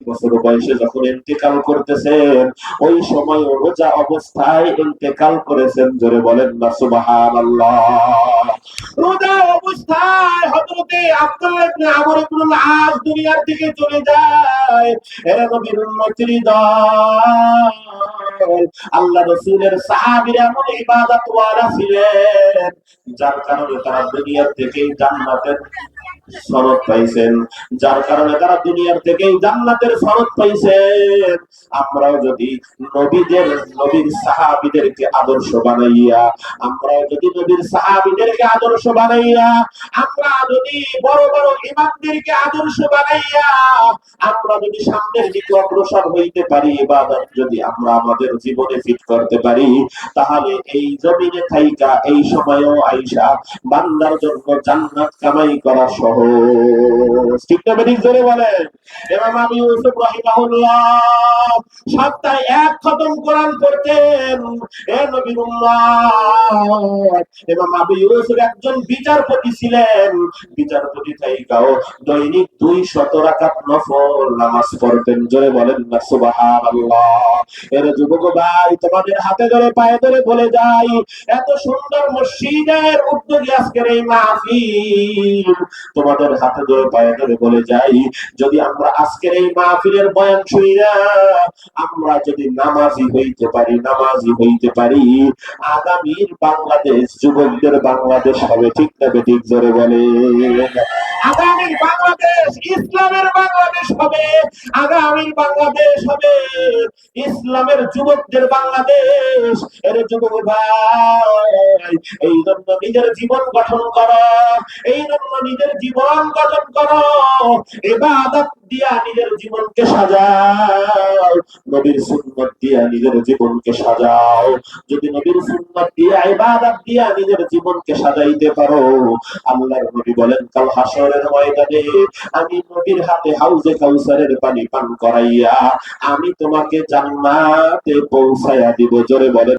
বছর বয়সে যখন ইন্তেকাল করতেছেন, ওই সময় রোজা অবস্থায় ইন্তেকাল করেছেন। জোরে বলেন না সুবহানাল্লাহ। রোজা অবস্থায় হযরতে আব্দুল্লাহ ইবনে আমর ইবনে আস দুনিয়ার থেকে চলে যায়। এরা নবীর উম্মতের দল, আল্লাহ রাসূলের সাহাবীরা এমন ইবাদত ওয়ালা ছিলেন, যার কারণে তারা দুনিয়ার থেকে জান্নাতের সনদ পাইছেন, যার কারণে তারা দুনিয়ার থেকেই জান্নাতের সনদ পাইছেন। আমরাও যদি নবীর সাহাবীদেরকে আদর্শ বানাইয়া, আমরাও যদি নবীর সাহাবীদেরকে আদর্শ বানাইয়া, আমরা যদি বড় বড় ইমামদেরকে আদর্শ বানাইয়া আমরা যদি সামনের দিকে অগ্রসর হইতে পারি, ইবাদত যদি আমরা আমাদের জীবনে ফিট করতে পারি, তাহলে এই জমিনে থাইকা এই সময়ও আইসা বান্দার জন্য জান্নাত কামাই করা সহজ। ঠিক না বেঠিক? জোরে বলেন। ইমাম আবু ইউসুফ রাহিমাহুল্লাহ সপ্তাহে এক খতম কোরআন পড়তেন। এ নবীর উম্মত, ইমাম আবু ইউসুফ একজন বিচারপতি ছিলেন। বিচারপতি থাইকাও দৈনিক 200 রাকাত নফল নামাজ পড়তেন। জোরে বলেন না সুবহানাল্লাহ। এর যুবক ভাই, তোমাদের হাতে ধরে পায়ে ধরে বলে যাই, এত সুন্দর মসজিদের উদ্যোগে আজকের এই মাহফিল, তোমাদের হাতে ধরে পায়ে ধরে বলে যাই, যদি আমরা আজকের এই মাহফিলের বয়ান শুনিয়া আমরা যদি নামাজি হইতে পারি, আগামীর বাংলাদেশ যুবকদের বাংলাদেশ হবে। ঠিক না বেঠিক? জোরে বলে। আগামীর বাংলাদেশ ইসলামের বাংলাদেশ হবে। আগামীর বাংলাদেশ হবে ইসলামের যুবকদের বাংলাদেশ। এর যুবক ভাই, এই জন্য নিজের জীবন গঠন করো, এই জন্য নিজের জীবন গঠন করো, ইবাদত দিয়া নিজের জীবনকে সাজাও, নবীর সুন্নাত দিয়া নিজের জীবনকে সাজাও। যদি নবীর সুন্নাত দিয়া ইবাদত দিয়া নিজের জীবনকে সাজাইতে পারো, আল্লাহর নবী বলেন, কাল হাসরের ময়দানে আমি নবীর হাতে হাউজে কাউসারের পানি পান করাইয়া আমি তোমাকে জান্নাতে পৌঁছায়া দিব। জোরে বলেন।